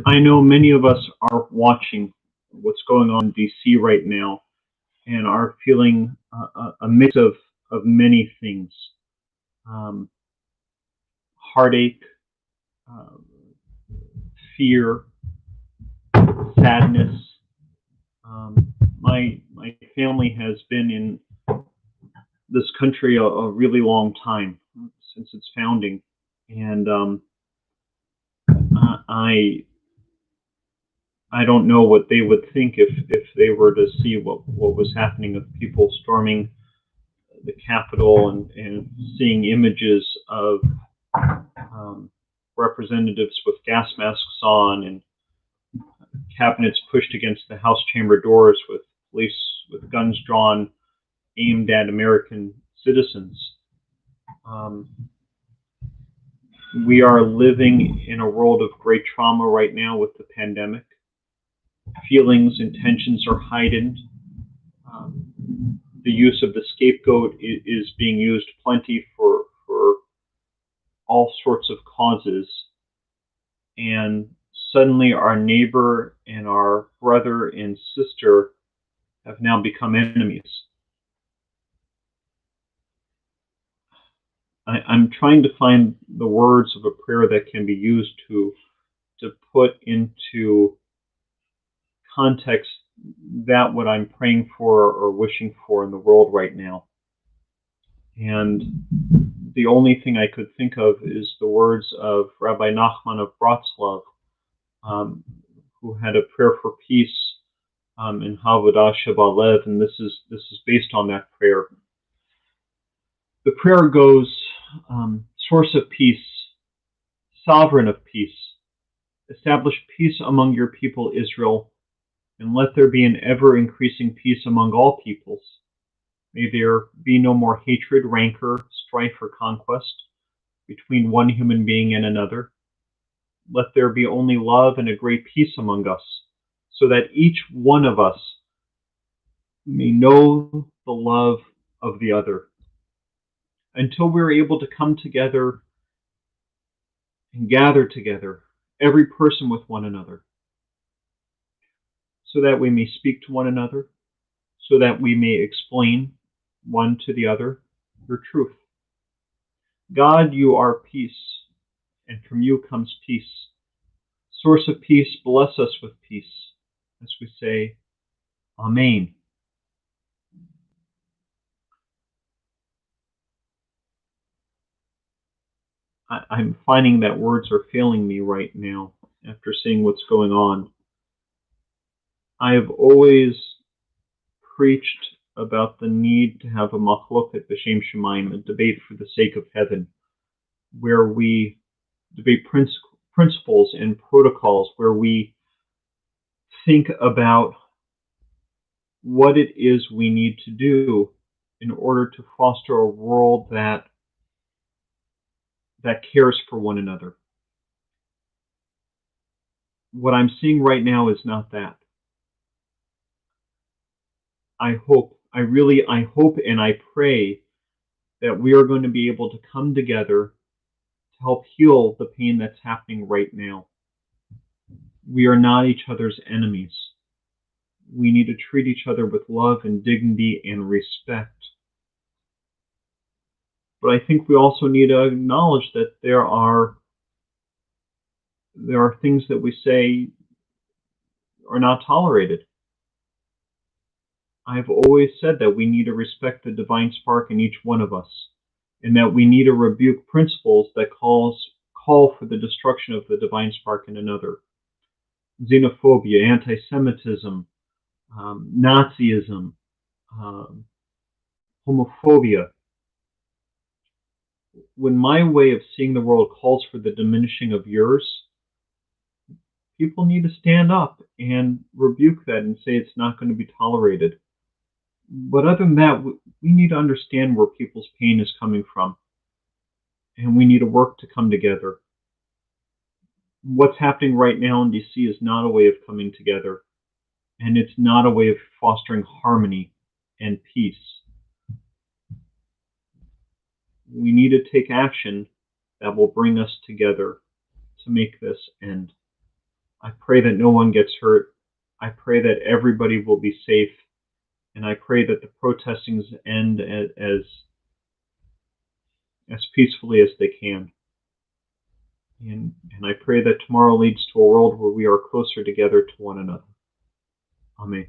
I know many of us are watching what's going on in DC right now and are feeling a mix of many things, um, heartache, uh, fear, sadness. My family has been in this country a really long time, since its founding, and I I don't know what they would think if they were to see what was happening of people storming the Capitol and seeing images of um, representatives with gas masks on and cabinets pushed against the House chamber doors with police with guns drawn aimed at American citizens. Um, we are living in a world of great trauma right now with the pandemic. Feelings and tensions are heightened. Um, the use of the scapegoat is being used plenty for all sorts of causes. And suddenly our neighbor and our brother and sister have now become enemies. I'm trying to find the words of a prayer that can be used to put into context that what I'm praying for or wishing for in the world right now. And the only thing I could think of is the words of Rabbi Nachman of Bratslav, um, who had a prayer for peace in Havodah Shebalev, and this is based on that prayer. The prayer goes, Source of peace, Sovereign of peace, establish peace among your people Israel, and let there be an ever-increasing peace among all peoples. May there be no more hatred, rancor, strife, or conquest between one human being and another. Let there be only love and a great peace among us, so that each one of us may know the love of the other, until we're able to come together and gather together, every person with one another, so that we may speak to one another, so that we may explain one to the other your truth. God, you are peace, and from you comes peace. Source of peace, bless us with peace, as we say, Amen. I'm finding that words are failing me right now after seeing what's going on. I have always preached about the need to have a machloket b'shem shamayim, a debate for the sake of heaven, where we debate principles and protocols, where we think about what it is we need to do in order to foster a world that cares for one another. What I'm seeing right now is not that. I hope and I pray that we are going to be able to come together to help heal the pain that's happening right now. We are not each other's enemies. We need to treat each other with love and dignity and respect. But I think we also need to acknowledge that there are things that we say are not tolerated. I've always said that we need to respect the divine spark in each one of us, and that we need to rebuke principles that call for the destruction of the divine spark in another. Xenophobia, anti-Semitism, Nazism, um, homophobia. When my way of seeing the world calls for the diminishing of yours, people need to stand up and rebuke that and say it's not going to be tolerated. But other than that, we need to understand where people's pain is coming from, and we need to work to come together. What's happening right now in DC is not a way of coming together, and it's not a way of fostering harmony and peace. We need to take action that will bring us together to make this end. I pray that no one gets hurt. I pray that everybody will be safe. And I pray that the protestings end as peacefully as they can. And I pray that tomorrow leads to a world where we are closer together to one another. Amen.